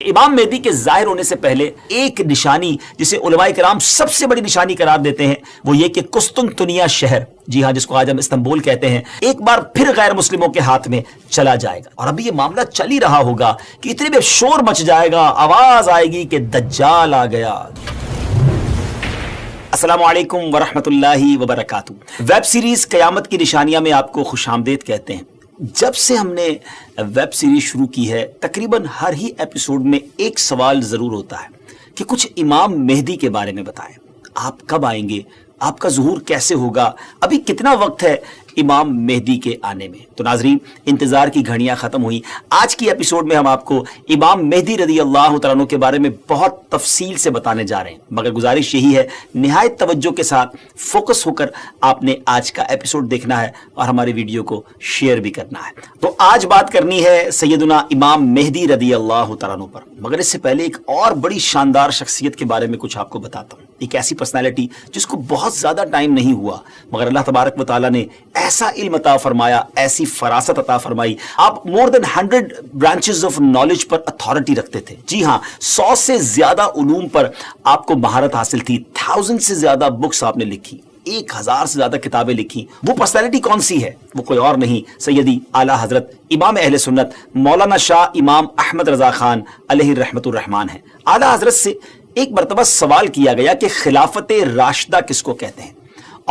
امام مہدی کے ظاہر ہونے سے پہلے ایک نشانی جسے علماء کرام سب سے بڑی نشانی قرار دیتے ہیں وہ یہ کہ قسطنطنیہ شہر، جی ہاں جس کو آج ہم استنبول کہتے ہیں، ایک بار پھر غیر مسلموں کے ہاتھ میں چلا جائے گا۔ اور ابھی یہ معاملہ چل ہی رہا ہوگا کہ اتنے میں شور مچ جائے گا، آواز آئے گی کہ دجال آ گیا۔ السلام علیکم ورحمۃ اللہ وبرکاتہ۔ ویب سیریز قیامت کی نشانیاں میں آپ کو خوش آمدید کہتے ہیں۔ جب سے ہم نے ویب سیریز شروع کی ہے تقریباً ہر ہی ایپیسوڈ میں ایک سوال ضرور ہوتا ہے کہ کچھ امام مہدی کے بارے میں بتائیں، آپ کب آئیں گے، آپ کا ظہور کیسے ہوگا، ابھی کتنا وقت ہے امام مہدی کے آنے میں۔ تو ناظرین، انتظار کی گھڑیاں ختم ہوئی۔ آج کی ایپیسوڈ میں ہم آپ کو امام مہدی رضی اللہ تعالیٰ عنہ کے بارے میں بہت تفصیل سے بتانے جا رہے ہیں، مگر گزارش یہی ہے نہایت توجہ کے ساتھ فوکس ہو کر آپ نے آج کا ایپیسوڈ دیکھنا ہے اور ہماری ویڈیو کو شیئر بھی کرنا ہے۔ تو آج بات کرنی ہے سیدنا امام مہدی رضی اللہ تعالیٰ عنہ پر، مگر اس سے پہلے ایک اور بڑی شاندار شخصیت کے بارے میں کچھ آپ کو بتاتا ہوں۔ ایک ایسی پرسنالٹی جس کو بہت زیادہ ٹائم نہیں ہوا مگر اللہ تبارک و تعالیٰ نے ایسا علم عطا فرمایا، ایسی فراست عطا فرمائی، آپ مور دین 100 branches of knowledge per authority رکھتے تھے۔ جی ہاں، 100 سے زیادہ علوم پر آپ کو مہارت حاصل تھی، 1000 سے زیادہ بکس آپ نے لکھی، 1000 سے زیادہ کتابیں لکھی۔ وہ پرسنالٹی کون سی ہے؟ وہ کوئی اور نہیں، سیدی اعلیٰ حضرت امام اہل سنت مولانا شاہ امام احمد رضا خان علیہ رحمت الرحمان ہے۔ اعلیٰ حضرت سے ایک مرتبہ سوال کیا گیا کہ خلافت راشدہ کس کو کہتے ہیں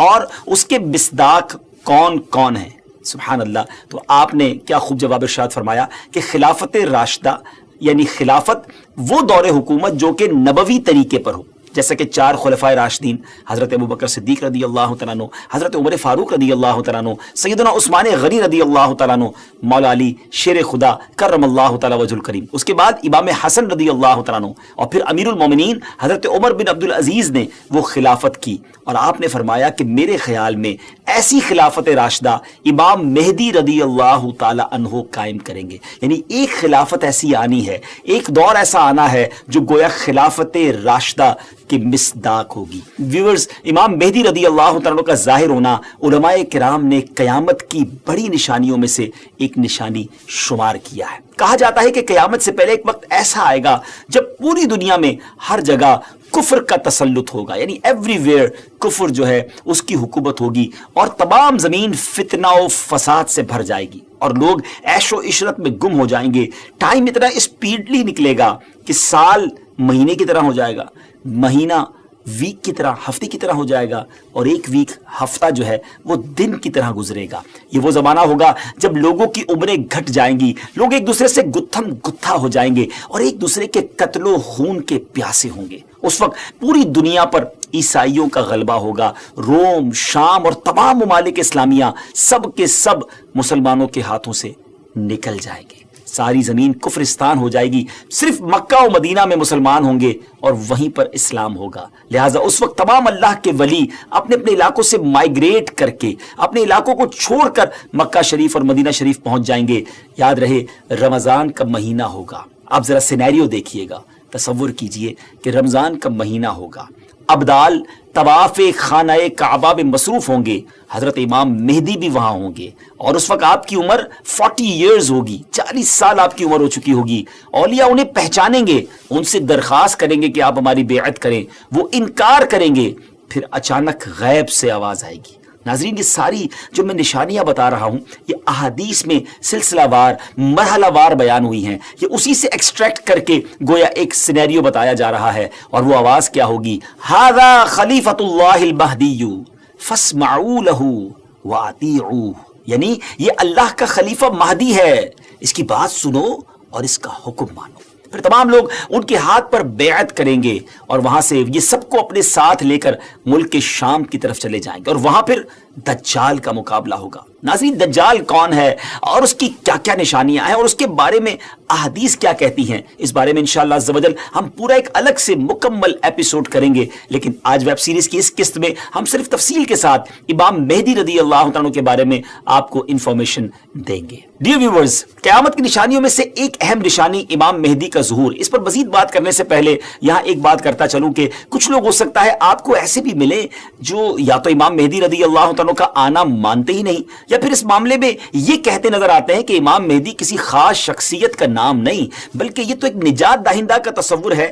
اور اس کے مصداق کون کون ہیں؟ سبحان اللہ۔ تو آپ نے کیا خوب جواب ارشاد فرمایا کہ خلافت راشدہ یعنی خلافت وہ دور حکومت جو کہ نبوی طریقے پر ہو، جیسا کہ 4 خلفائے راشدین حضرت ابوبکر صدیق رضی اللہ تعالیٰ عنہ، حضرت عمر فاروق رضی اللہ تعالیٰ عنہ، سیدنا عثمان غنی رضی اللہ تعالیٰ عنہ، مولا علی شیر خدا کرم اللہ تعالیٰ وجہ الکریم، اس کے بعد امام حسن رضی اللہ تعالیٰ عنہ، اور پھر امیر المومنین حضرت عمر بن عبد العزیز نے وہ خلافت کی۔ اور آپ نے فرمایا کہ میرے خیال میں ایسی خلافت راشدہ امام مہدی رضی اللہ تعالیٰ عنہ قائم کریں گے، یعنی ایک خلافت ایسی آنی ہے، ایک دور ایسا آنا ہے جو گویا خلافت راشدہ کی مصداق ہوگی۔ ویورز، امام مہدی رضی اللہ تعالیٰ کا ظاہر ہونا علماء کرام نے قیامت کی بڑی نشانیوں میں سے ایک نشانی شمار کیا ہے۔ کہا جاتا ہے کہ قیامت سے پہلے ایک وقت ایسا آئے گا جب پوری دنیا میں ہر جگہ کفر کا تسلط ہوگا، یعنی ایوری ویئر کفر جو ہے اس کی حکومت ہوگی اور تمام زمین فتنہ و فساد سے بھر جائے گی اور لوگ عیش و عشرت میں گم ہو جائیں گے۔ ٹائم اتنا اسپیڈلی نکلے گا کہ سال مہینے کی طرح ہو جائے گا، مہینہ ویک کی طرح، ہفتے کی طرح ہو جائے گا، اور ایک ویک ہفتہ جو ہے وہ دن کی طرح گزرے گا۔ یہ وہ زمانہ ہوگا جب لوگوں کی عمریں گھٹ جائیں گی، لوگ ایک دوسرے سے گتھم گتھا ہو جائیں گے اور ایک دوسرے کے قتل و خون کے پیاسے ہوں گے۔ اس وقت پوری دنیا پر عیسائیوں کا غلبہ ہوگا، روم، شام اور تمام ممالک اسلامیہ سب کے سب مسلمانوں کے ہاتھوں سے نکل جائیں گے، ساری زمین کفرستان ہو جائے گی، صرف مکہ و مدینہ میں مسلمان ہوں گے اور وہیں پر اسلام ہوگا۔ لہٰذا اس وقت تمام اللہ کے ولی اپنے اپنے علاقوں سے مائیگریٹ کر کے اپنے علاقوں کو چھوڑ کر مکہ شریف اور مدینہ شریف پہنچ جائیں گے۔ یاد رہے رمضان کا مہینہ ہوگا، آپ ذرا سینیریو دیکھیے گا، تصور کیجئے کہ رمضان کا مہینہ ہوگا، ابدال طواف خانہ کعبہ میں مصروف ہوں گے، حضرت امام مہدی بھی وہاں ہوں گے، اور اس وقت آپ کی عمر 40 ایئرز ہوگی، 40 سال آپ کی عمر ہو چکی ہوگی۔ اولیاء انہیں پہچانیں گے، ان سے درخواست کریں گے کہ آپ ہماری بیعت کریں، وہ انکار کریں گے، پھر اچانک غیب سے آواز آئے گی۔ ناظرین، یہ ساری جو میں نشانیاں بتا رہا ہوں یہ احادیث میں سلسلہ وار مرحلہ وار بیان ہوئی ہیں، یہ اسی سے ایکسٹریکٹ کر کے گویا ایک سینیریو بتایا جا رہا ہے۔ اور وہ آواز کیا ہوگی؟ ھذا خلیفۃ اللہ المہدی فاسمعوا لہ واطیعوہ، یعنی یہ اللہ کا خلیفہ مہدی ہے، اس کی بات سنو اور اس کا حکم مانو۔ پھر تمام لوگ ان کے ہاتھ پر بیعت کریں گے اور وہاں سے یہ سب کو اپنے ساتھ لے کر ملک شام کی طرف چلے جائیں گے اور وہاں پھر دجال کا مقابلہ ہوگا۔ ناظرین، دجال کون ہے اور اس کی کیا کیا نشانیاں ہیں اور اس کے بارے میں احادیث کیا کہتی ہیں، اس بارے میں انشاءاللہ عز و جل ہم پورا ایک الگ سے مکمل ایپیسوڈ کریں گے، لیکن آج ویب سیریز کی اس قسط میں ہم صرف تفصیل کے ساتھ امام مہدی رضی اللہ تعالیٰ کے بارے میں آپ کو انفارمیشن دیں گے۔ ڈیئر ویورز، قیامت کی نشانیوں میں سے ایک اہم نشانی امام مہدی کا ظہور۔ اس پر مزید بات کرنے سے پہلے یہاں ایک بات کرتا چلوں کہ کچھ لوگ ہو سکتا ہے آپ کو ایسے بھی ملے جو یا تو امام مہدی رضی اللہ عنہ کا آنا مانتے ہی نہیں، یا پھر اس معاملے میں یہ کہتے نظر آتے ہیں کہ امام مہدی کسی خاص شخصیت کا نام نہیں بلکہ یہ تو ایک نجات دہندہ کا تصور ہے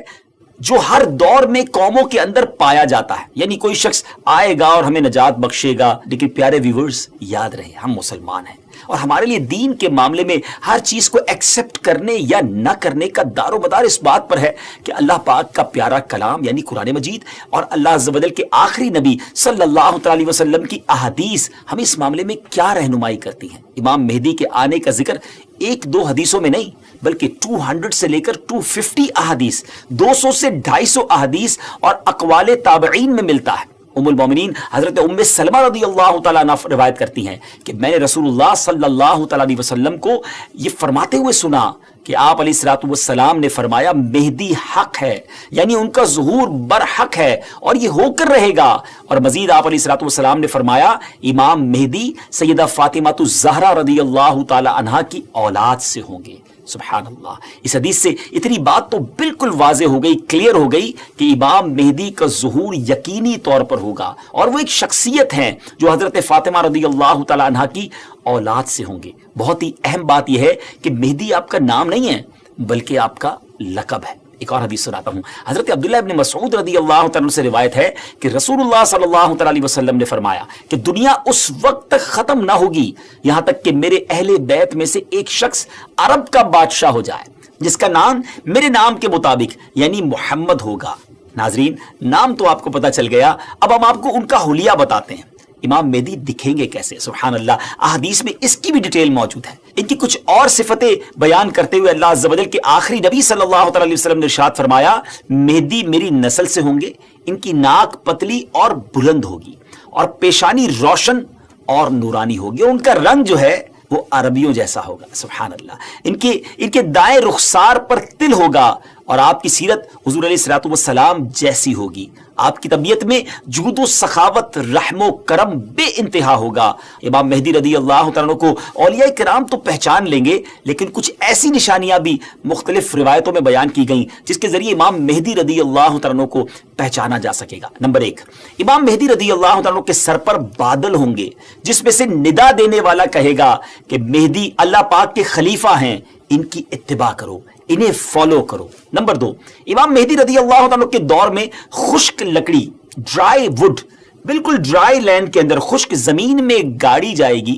جو ہر دور میں قوموں کے اندر پایا جاتا ہے، یعنی کوئی شخص آئے گا اور ہمیں نجات بخشے گا۔ لیکن پیارے ویورز، یاد رہے ہم مسلمان ہیں اور ہمارے لیے دین کے معاملے میں ہر چیز کو ایکسپٹ کرنے یا نہ کرنے کا دار و مدار اس بات پر ہے کہ اللہ پاک کا پیارا کلام یعنی قرآن مجید اور اللہ عز و جل کے آخری نبی صلی اللہ تعالی وسلم کی احادیث ہمیں اس معاملے میں کیا رہنمائی کرتی ہیں۔ امام مہدی کے آنے کا ذکر ایک دو حدیثوں میں نہیں بلکہ 200 سے لے کر 250 احادیث، 200 سے 250 احادیث اور اقوال تابعین میں ملتا ہے۔ ام المومنین حضرت ام سلمہ رضی اللہ تعالیٰ عنہ روایت کرتی ہیں کہ میں نے رسول اللہ صلی اللہ تعالیٰ علیہ وسلم کو یہ فرماتے ہوئے سنا کہ آپ علیہ الصلوۃ والسلام نے فرمایا مہدی حق ہے، یعنی ان کا ظہور برحق ہے اور یہ ہو کر رہے گا۔ اور مزید آپ علیہ الصلوۃ والسلام نے فرمایا امام مہدی سیدہ فاطمہ الزہرا رضی اللہ تعالیٰ عنہا کی اولاد سے ہوں گے۔ سبحان اللہ، اس حدیث سے اتنی بات تو بالکل واضح ہو گئی، کلیئر ہو گئی کہ امام مہدی کا ظہور یقینی طور پر ہوگا اور وہ ایک شخصیت ہیں جو حضرت فاطمہ رضی اللہ تعالی عنہا کی اولاد سے ہوں گے۔ بہت ہی اہم بات یہ ہے کہ مہدی آپ کا نام نہیں ہے بلکہ آپ کا لقب ہے۔ ایک اور حدیث سناتا ہوں، حضرت عبداللہ ابن مسعود رضی اللہ تعالیٰ سے روایت ہے کہ رسول اللہ صلی اللہ تعالیٰ علیہ وسلم نے فرمایا کہ دنیا اس وقت تک ختم نہ ہوگی یہاں تک کہ میرے اہل بیت میں سے ایک شخص عرب کا بادشاہ ہو جائے جس کا نام میرے نام کے مطابق یعنی محمد ہوگا۔ ناظرین، نام تو آپ کو پتا چل گیا، اب ہم آپ کو ان کا حلیہ بتاتے ہیں۔ امام مہدی دکھیں گے کیسے؟ سبحان اللہ، احادیث میں اس کی بھی ڈیٹیل موجود ہے۔ ان کی کچھ اور صفتیں بیان کرتے ہوئے اللہ عز و جل کے آخری نبی صلی اللہ تعالی علیہ وسلم نے ارشاد فرمایا مہدی میری نسل سے ہوں گے، ان کی ناک پتلی اور بلند ہوگی اور پیشانی روشن اور نورانی ہوگی، ان کا رنگ جو ہے وہ عربیوں جیسا ہوگا۔ سبحان اللہ، ان کے دائیں رخسار پر تل ہوگا اور آپ کی سیرت حضور علیہ الصلوۃ والسلام جیسی ہوگی۔ آپ کی طبیعت میں جود و سخاوت، رحم و کرم بے انتہا ہوگا۔ امام مہدی رضی اللہ تعالیٰ کو اولیاء کرام تو پہچان لیں گے لیکن کچھ ایسی نشانیاں بھی مختلف روایتوں میں بیان کی گئیں جس کے ذریعے امام مہدی رضی اللہ تعالیٰ کو پہچانا جا سکے گا۔ نمبر 1، امام مہدی رضی اللہ تعالیٰ کے سر پر بادل ہوں گے جس میں سے ندا دینے والا کہے گا کہ مہدی اللہ پاک کے خلیفہ ہیں، ان کی اتباع کرو، انہیں فالو کرو۔ نمبر 2، امام مہدی رضی اللہ عنہ کے دور میں خشک لکڑی، ڈرائی وڈ، بالکل ڈرائی لینڈ کے اندر خشک زمین میں گاڑی جائے گی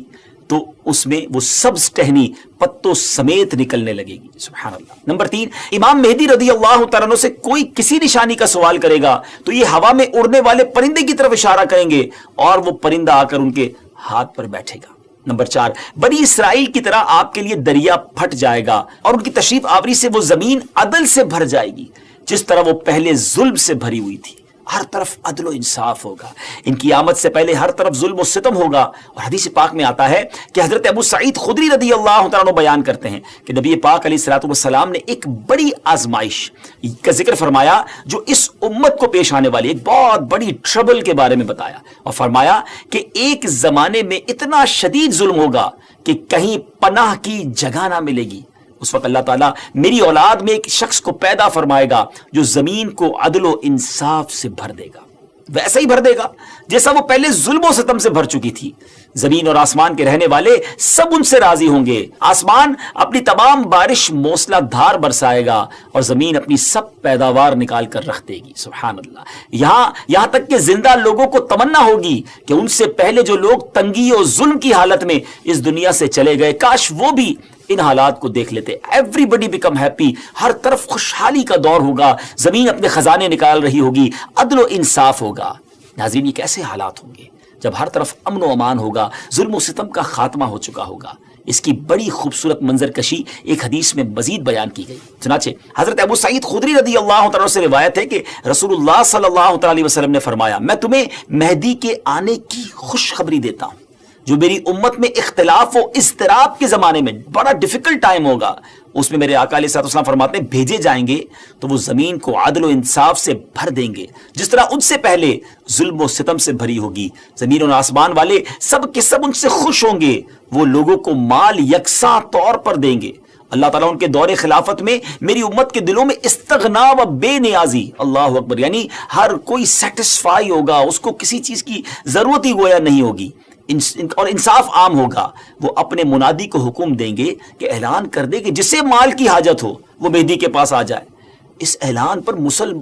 تو اس میں وہ سبز ٹہنی پتوں سمیت نکلنے لگے گی۔ سبحان اللہ۔ نمبر 3، امام مہدی رضی اللہ تعالیٰ عنہ سے کوئی کسی نشانی کا سوال کرے گا تو یہ ہوا میں اڑنے والے پرندے کی طرف اشارہ کریں گے اور وہ پرندہ آ کر ان کے ہاتھ پر بیٹھے گا۔ نمبر 4، بنی اسرائیل کی طرح آپ کے لیے دریا پھٹ جائے گا اور ان کی تشریف آوری سے وہ زمین عدل سے بھر جائے گی جس طرح وہ پہلے ظلم سے بھری ہوئی تھی۔ ہر طرف عدل و انصاف ہوگا، ان کی آمد سے پہلے ہر طرف ظلم و ستم ہوگا۔ اور حدیث پاک میں آتا ہے کہ حضرت ابو سعید خدری رضی اللہ تعالیٰ عنہ بیان کرتے ہیں کہ نبی پاک علیہ الصلوۃ والسلام نے ایک بڑی آزمائش کا ذکر فرمایا جو اس امت کو پیش آنے والی ایک بہت بڑی ٹربل کے بارے میں بتایا اور فرمایا کہ ایک زمانے میں اتنا شدید ظلم ہوگا کہ کہیں پناہ کی جگہ نہ ملے گی۔ اس وقت اللہ تعالیٰ میری اولاد میں ایک شخص کو پیدا فرمائے گا جو زمین کو عدل و انصاف سے بھر دے گا، ویسا ہی بھر دے گا جیسا وہ پہلے ظلم و ستم سے بھر چکی تھی۔ زمین اور آسمان کے رہنے والے سب ان سے راضی ہوں گے، آسمان اپنی تمام بارش موسلا دھار برسائے گا اور زمین اپنی سب پیداوار نکال کر رکھ دے گی۔ سبحان اللہ، یہاں تک کہ زندہ لوگوں کو تمنا ہوگی کہ ان سے پہلے جو لوگ تنگی اور ظلم کی حالت میں اس دنیا سے چلے گئے کاش وہ بھی ان حالات کو دیکھ لیتے۔ ایوری بڈی بیکم ہیپی، ہر طرف خوشحالی کا دور ہوگا، زمین اپنے خزانے نکال رہی ہوگی، عدل و انصاف ہوگا۔ ناظرین، یہ کیسے حالات ہوں گے جب ہر طرف امن و امان ہوگا، ظلم و ستم کا خاتمہ ہو چکا ہوگا۔ اس کی بڑی خوبصورت منظر کشی ایک حدیث میں مزید بیان کی گئی۔ چنانچہ حضرت ابو سعید خدری رضی اللہ تعالیٰ سے روایت ہے کہ رسول اللہ صلی اللہ تعالیٰ علیہ وسلم نے فرمایا میں تمہیں مہدی کے آنے کی خوشخبری دیتا ہوں جو میری امت میں اختلاف و اضطراب کے زمانے میں بڑا ڈیفیکلٹ ٹائم ہوگا، اس میں میرے آقا علیہ الصلوۃ والسلام فرماتے ہیں بھیجے جائیں گے تو وہ زمین کو عدل و انصاف سے بھر دیں گے جس طرح ان سے پہلے ظلم و ستم سے بھری ہوگی۔ زمین اور آسمان والے سب کے سب ان سے خوش ہوں گے، وہ لوگوں کو مال یکساں طور پر دیں گے اللہ تعالیٰ ان کے دور خلافت میں میری امت کے دلوں میں استغنا و بے نیازی، اللہ اکبر، یعنی ہر کوئی سیٹسفائی ہوگا، اس کو کسی چیز کی ضرورت ہی گویا نہیں ہوگی، اور انصاف عام ہوگا۔ وہ اپنے منادی کو حکم دیں گے کہ اعلان کر دے کہ جسے مال کی حاجت ہو وہ مہدی کے پاس آ جائے۔ اس اعلان پر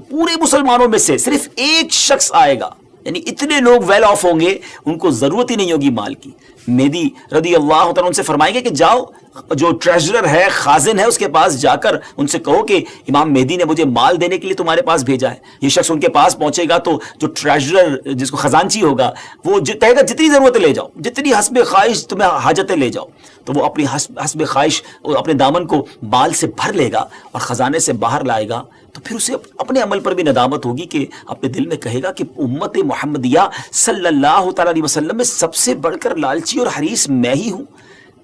پورے مسلمانوں میں سے صرف ایک شخص آئے گا، یعنی اتنے لوگ ویل آف ہوں گے، ان کو ضرورت ہی نہیں ہوگی مال کی۔ مہدی رضی اللہ تعالیٰ ان سے فرمائیں گے کہ جاؤ، جو ٹریجرر ہے، خازن ہے، اس کے پاس جا کر ان سے کہو کہ امام مہدی نے مجھے مال دینے کے لیے تمہارے پاس بھیجا ہے۔ یہ شخص ان کے پاس پہنچے گا تو جو ٹریجرر، جس کو خزانچی ہوگا، وہ کہے گا جتنی ضرورت لے جاؤ، جتنی حسب خواہش تمہیں حاجتیں لے جاؤ۔ تو وہ اپنی حسب خواہش اپنے دامن کو مال سے بھر لے گا اور خزانے سے باہر لائے گا، تو پھر اسے اپنے عمل پر بھی ندامت ہوگی کہ اپنے دل میں کہے گا کہ امت محمدیہ صلی اللہ تعالیٰ علیہ وسلم میں سب سے بڑھ کر لالچی اور حریص میں ہی ہوں۔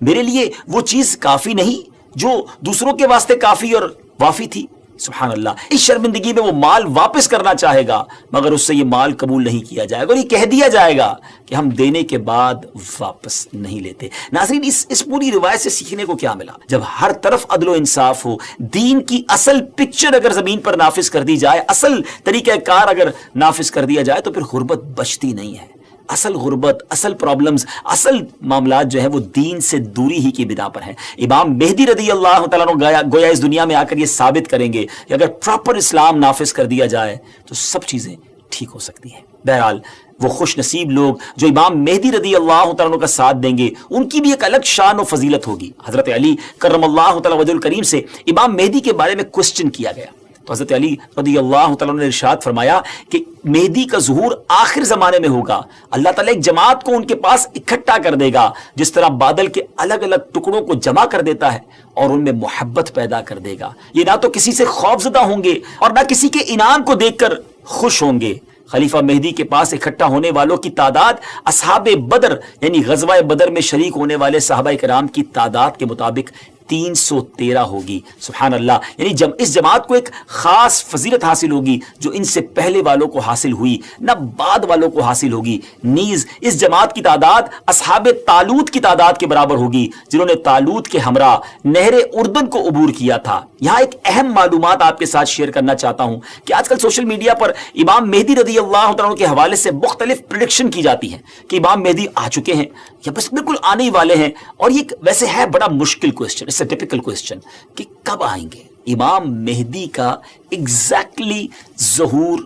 میرے لیے وہ چیز کافی نہیں جو دوسروں کے واسطے کافی اور وافی تھی۔ سبحان اللہ، اس شرمندگی میں وہ مال واپس کرنا چاہے گا، مگر اس سے یہ مال قبول نہیں کیا جائے گا اور یہ کہہ دیا جائے گا کہ ہم دینے کے بعد واپس نہیں لیتے۔ ناظرین، اس پوری روایت سے سیکھنے کو کیا ملا؟ جب ہر طرف عدل و انصاف ہو، دین کی اصل پکچر اگر زمین پر نافذ کر دی جائے، اصل طریقہ کار اگر نافذ کر دیا جائے، تو پھر غربت بچتی نہیں ہے۔ اصل غربت، اصل پرابلمز، اصل معاملات جو ہیں وہ دین سے دوری ہی کی بنا پر ہیں۔ امام مہدی رضی اللہ تعالیٰ عنہ گویا اس دنیا میں آ کر یہ ثابت کریں گے کہ اگر پراپر اسلام نافذ کر دیا جائے تو سب چیزیں ٹھیک ہو سکتی ہیں۔ بہرحال وہ خوش نصیب لوگ جو امام مہدی رضی اللہ تعالیٰ عنہ کا ساتھ دیں گے، ان کی بھی ایک الگ شان و فضیلت ہوگی۔ حضرت علی کرم اللہ تعالیٰ وجہ الکریم سے امام مہدی کے بارے میں کوسچن کیا گیا تو حضرت علی رضی اللہ تعالیٰ نے ارشاد فرمایا کہ مہدی کا ظہور آخر زمانے میں ہوگا، اللہ تعالیٰ ایک جماعت کو ان کے پاس اکٹھا کر دے گا، جس طرح بادل کے الگ الگ ٹکڑوں کو جمع کر دیتا ہے اور ان میں محبت پیدا کر دے گا۔ یہ نہ تو کسی سے خوفزدہ ہوں گے اور نہ کسی کے انعام کو دیکھ کر خوش ہوں گے۔ خلیفہ مہدی کے پاس اکٹھا ہونے والوں کی تعداد اصحاب بدر یعنی غزوہ بدر میں شریک ہونے والے صحابہ کرام کی تعداد کے مطابق 313 ہوگی۔ سبحان اللہ، یعنی اس جماعت کو ایک خاص فضیلت حاصل ہوگی جو ان سے پہلے والوں کو حاصل ہوئی نہ بعد والوں کو حاصل ہوگی۔ نیز اس جماعت کی تعداد اصحاب طالوت کی تعداد کے برابر ہوگی، جنہوں نے طالوت کے ہمراہ نہر اردن کو عبور کیا تھا۔ یہاں ایک اہم معلومات آپ کے ساتھ شیئر کرنا چاہتا ہوں کہ آج کل سوشل میڈیا پر امام مہدی رضی اللہ عنہ کے حوالے سے مختلف پریڈکشن کی جاتی ہیں کہ امام مہدی آ چکے ہیں یا بس بالکل آنے ہی والے ہیں، اور یہ ویسے ہے بڑا مشکل question, it's a typical question کہ کب آئیں گے، امام مہدی کا ایگزیکٹلی ظہور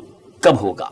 کب ہوگا؟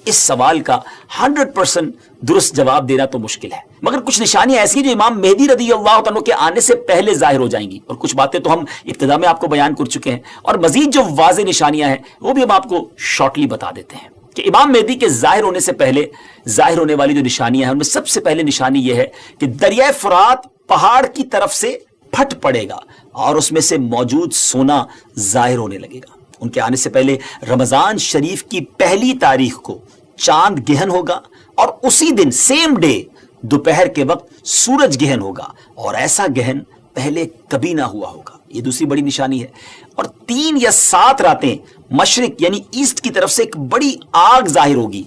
اس سوال کا 100% درست جواب دینا تو مشکل ہے، مگر کچھ نشانیاں ایسی ہیں جو امام مہدی رضی اللہ عنہ کے آنے سے پہلے ظاہر ہو جائیں گی، اور کچھ باتیں تو ہم ابتدا میں آپ کو بیان کر چکے ہیں، اور مزید جو واضح نشانیاں ہیں وہ بھی ہم آپ کو شارٹلی بتا دیتے ہیں کہ امام مہدی کے ظاہر ہونے سے پہلے ظاہر ہونے والی جو نشانیاں ہیں ان میں سب سے پہلے نشانی یہ ہے کہ دریائے فرات پہاڑ کی طرف سے پھٹ پڑے گا اور اس میں سے موجود سونا ظاہر ہونے لگے گا۔ ان کے آنے سے پہلے رمضان شریف کی پہلی تاریخ کو چاند گہن ہوگا، اور اسی دن سیم ڈے دوپہر کے وقت سورج گہن ہوگا، اور ایسا گہن پہلے کبھی نہ ہوا ہوگا۔ یہ دوسری بڑی نشانی ہے۔ اور 3 یا 7 راتیں مشرق یعنی ایسٹ کی طرف سے ایک بڑی آگ ظاہر ہوگی،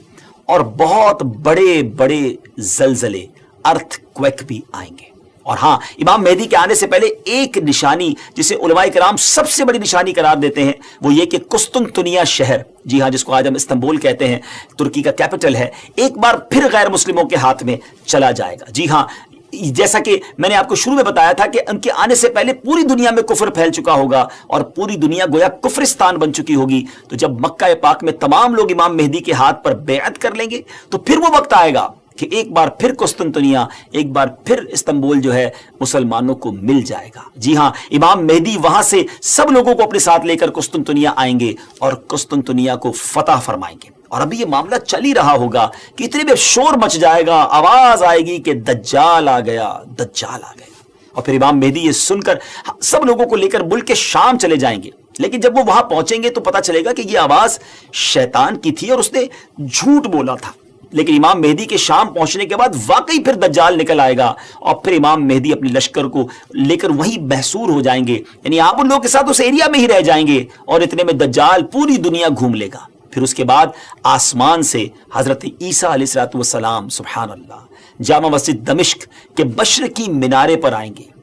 اور بہت بڑے بڑے زلزلے، ارتھ کویک بھی آئیں گے۔ اور ہاں، امام مہدی کے آنے سے پہلے ایک نشانی جسے علماء کرام سب سے بڑی نشانی قرار دیتے ہیں وہ یہ کہ قسطنطنیہ شہر، جی ہاں، جس کو آج ہم استنبول کہتے ہیں، ترکی کا کیپٹل ہے، ایک بار پھر غیر مسلموں کے ہاتھ میں چلا جائے گا۔ جی ہاں، جیسا کہ میں نے آپ کو شروع میں بتایا تھا کہ ان کے آنے سے پہلے پوری دنیا میں کفر پھیل چکا ہوگا اور پوری دنیا گویا کفرستان بن چکی ہوگی، تو جب مکہ پاک میں تمام لوگ امام مہدی کے ہاتھ پر بیعت کر لیں گے تو پھر وہ وقت آئے گا کہ ایک بار پھر قسطنطنیہ، ایک بار پھر استنبول جو ہے مسلمانوں کو مل جائے گا۔ جی ہاں، امام مہدی وہاں سے سب لوگوں کو اپنے ساتھ لے کر قسطنطنیہ آئیں گے اور قسطنطنیہ کو فتح فرمائیں گے۔ اور ابھی یہ معاملہ چل ہی رہا ہوگا کہ اتنے میں شور مچ جائے گا، آواز آئے گی کہ دجال آ گیا، دجال آ گیا، اور پھر امام مہدی یہ سن کر سب لوگوں کو لے کر ملک شام چلے جائیں گے۔ لیکن جب وہ وہاں پہنچیں گے تو پتہ چلے گا کہ یہ آواز شیطان کی تھی اور اس نے جھوٹ بولا تھا۔ لیکن امام مہدی کے شام پہنچنے کے بعد واقعی پھر دجال نکل آئے گا، اور پھر امام مہدی اپنے لشکر کو لے کر وہیں محصور ہو جائیں گے، یعنی آپ ان لوگوں کے ساتھ اس ایریا میں ہی رہ جائیں گے، اور اتنے میں دجال پوری دنیا گھوم لے گا۔ پھر اس کے بعد آسمان سے حضرت عیسیٰ علیہ السلام سبحان اللہ جامع مسجد دمشق کے مشرقی مینارے پر آئیں گے،